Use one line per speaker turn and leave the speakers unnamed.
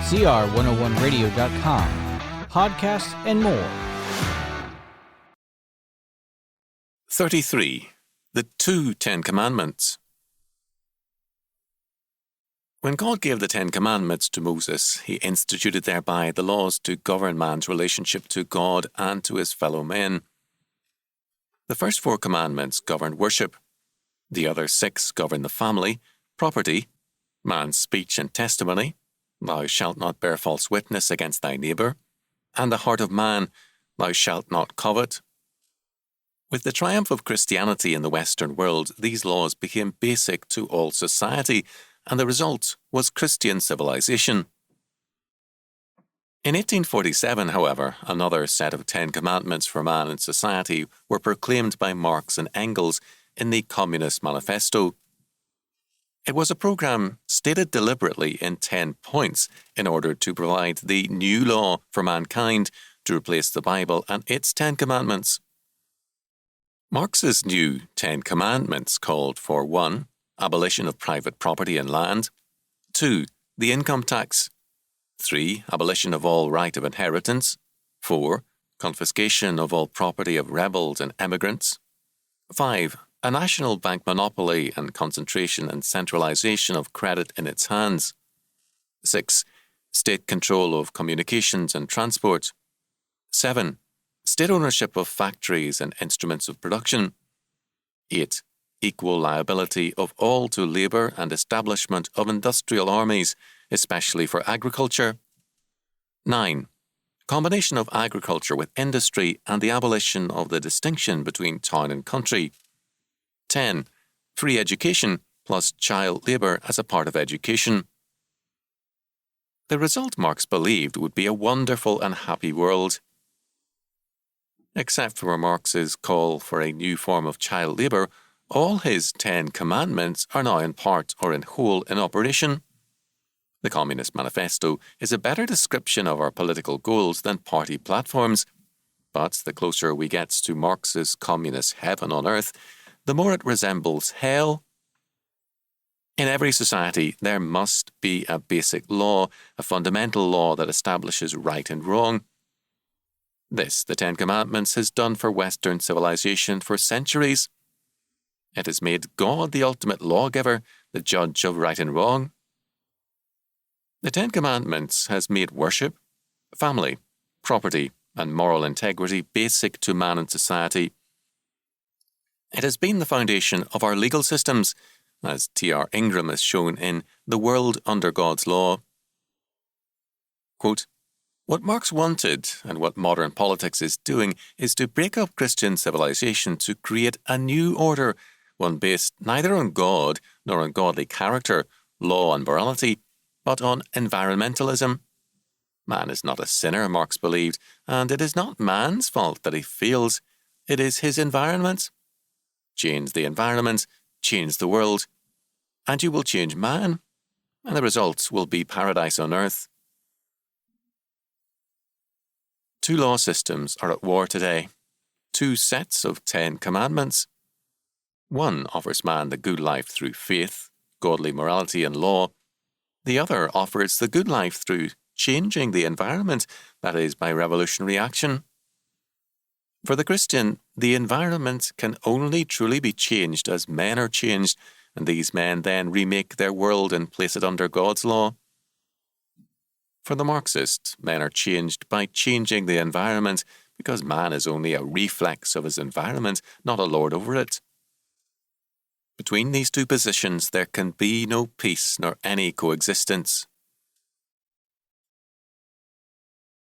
cr101radio.com, podcasts, and more.
33. The two Ten Commandments. When God gave the Ten Commandments to Moses, he instituted thereby the laws to govern man's relationship to God and to his fellow men. The first 4 commandments govern worship. The other 6 govern the family, property, man's speech and testimony, thou shalt not bear false witness against thy neighbour, and the heart of man, thou shalt not covet. With the triumph of Christianity in the Western world, these laws became basic to all society, and the result was Christian civilization. In 1847, however, another set of 10 commandments for man and society were proclaimed by Marx and Engels in the Communist Manifesto. It was a program stated deliberately in 10 points in order to provide the new law for mankind to replace the Bible and its 10 commandments. Marx's new 10 commandments called for 1. Abolition of private property and land, 2. The income tax, 3. Abolition of all right of inheritance, 4. Confiscation of all property of rebels and emigrants, 5. A national bank monopoly and concentration and centralization of credit in its hands, 6. State control of communications and transport, 7. State ownership of factories and instruments of production, 8. Equal liability of all to labour and establishment of industrial armies, especially for agriculture. 9. Combination of agriculture with industry and the abolition of the distinction between town and country. 10. Free education plus child labour as a part of education. The result Marx believed would be a wonderful and happy world. Except for Marx's call for a new form of child labour, all his 10 commandments are now in part or in whole in operation. The Communist Manifesto is a better description of our political goals than party platforms, but the closer we get to Marx's communist heaven on earth, the more it resembles hell. In every society, there must be a basic law, a fundamental law that establishes right and wrong. This, the 10 Commandments, has done for Western civilization for centuries. It has made God the ultimate lawgiver, the judge of right and wrong. The 10 Commandments has made worship, family, property, and moral integrity basic to man and society. It has been the foundation of our legal systems, as T.R. Ingram has shown in The World Under God's Law. Quote, what Marx wanted, and what modern politics is doing, is to break up Christian civilization to create a new order, one based neither on God nor on godly character, law and morality, but on environmentalism. Man is not a sinner, Marx believed, and it is not man's fault that he fails. It is his environment. Change the environment, change the world, and you will change man, and the results will be paradise on earth. 2 law systems are at war today. 2 sets of 10 commandments. One offers man the good life through faith, godly morality and law. The other offers the good life through changing the environment, that is, by revolutionary action. For the Christian, the environment can only truly be changed as men are changed, and these men then remake their world and place it under God's law. For the Marxist, men are changed by changing the environment, because man is only a reflex of his environment, not a lord over it. Between these 2 positions, there can be no peace nor any coexistence.